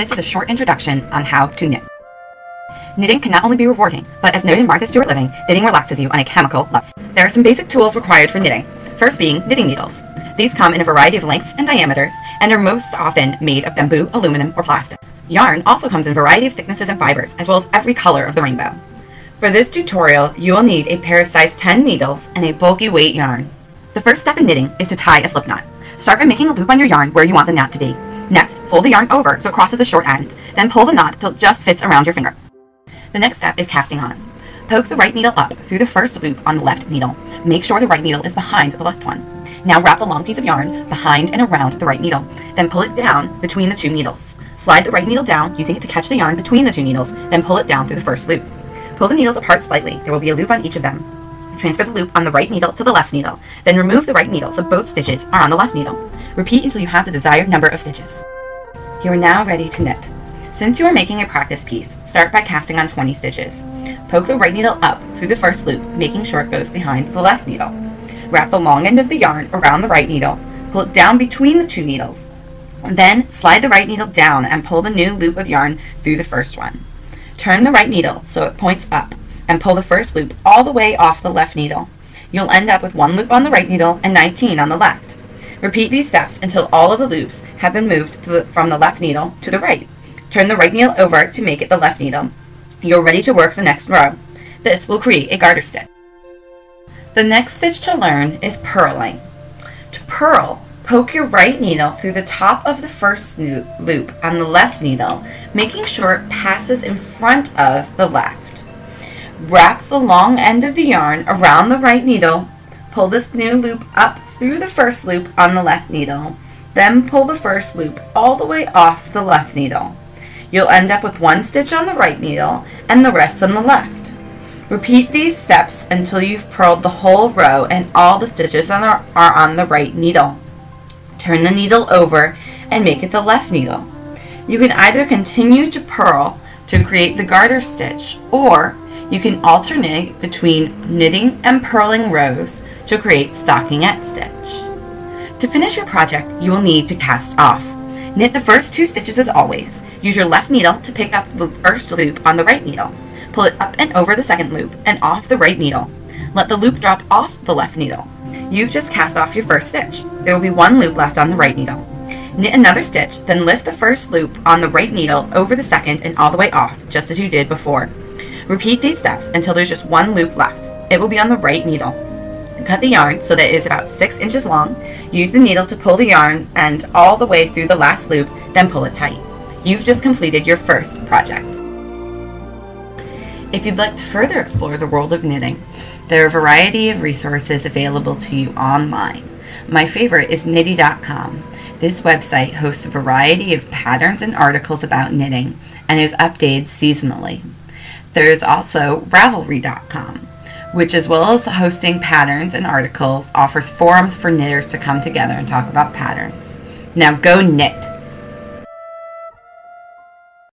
This is a short introduction on how to knit. Knitting can not only be rewarding, but as noted in Martha Stewart Living, knitting relaxes you on a chemical level. There are some basic tools required for knitting, first being knitting needles. These come in a variety of lengths and diameters, and are most often made of bamboo, aluminum, or plastic. Yarn also comes in a variety of thicknesses and fibers, as well as every color of the rainbow. For this tutorial, you will need a pair of size 10 needles and a bulky weight yarn. The first step in knitting is to tie a slip knot. Start by making a loop on your yarn where you want the knot to be. Next, fold the yarn over so it crosses the short end, then pull the knot till it just fits around your finger. The next step is casting on. Poke the right needle up through the first loop on the left needle. Make sure the right needle is behind the left one. Now wrap the long piece of yarn behind and around the right needle, then pull it down between the two needles. Slide the right needle down using it to catch the yarn between the two needles, then pull it down through the first loop. Pull the needles apart slightly. There will be a loop on each of them. Transfer the loop on the right needle to the left needle, then remove the right needle so both stitches are on the left needle. Repeat until you have the desired number of stitches. You are now ready to knit. Since you are making a practice piece, start by casting on 20 stitches. Poke the right needle up through the first loop, making sure it goes behind the left needle. Wrap the long end of the yarn around the right needle, pull it down between the two needles. Then slide the right needle down and pull the new loop of yarn through the first one. Turn the right needle so it points up and pull the first loop all the way off the left needle. You'll end up with 1 loop on the right needle and 19 on the left. Repeat these steps until all of the loops have been moved from the left needle to the right. Turn the right needle over to make it the left needle. You're ready to work the next row. This will create a garter stitch. The next stitch to learn is purling. To purl, poke your right needle through the top of the first loop on the left needle, making sure it passes in front of the left. Wrap the long end of the yarn around the right needle, pull this new loop up through the first loop on the left needle, then pull the first loop all the way off the left needle. You'll end up with 1 stitch on the right needle and the rest on the left. Repeat these steps until you've purled the whole row and all the stitches are on the right needle. Turn the needle over and make it the left needle. You can either continue to purl to create the garter stitch, or you can alternate between knitting and purling rows to create stockinette stitch. To finish your project, you will need to cast off. Knit the first 2 stitches as always. Use your left needle to pick up the first loop on the right needle. Pull it up and over the second loop and off the right needle. Let the loop drop off the left needle. You've just cast off your first stitch. There will be 1 loop left on the right needle. Knit another stitch, then lift the first loop on the right needle over the second and all the way off, just as you did before. Repeat these steps until there's just 1 loop left. It will be on the right needle. Cut the yarn so that it is about 6 inches long. Use the needle to pull the yarn end all the way through the last loop, then pull it tight. You've just completed your first project. If you'd like to further explore the world of knitting, there are a variety of resources available to you online. My favorite is knitty.com. This website hosts a variety of patterns and articles about knitting and is updated seasonally. There is also Ravelry.com, which, as well as hosting patterns and articles, offers forums for knitters to come together and talk about patterns. Now go knit!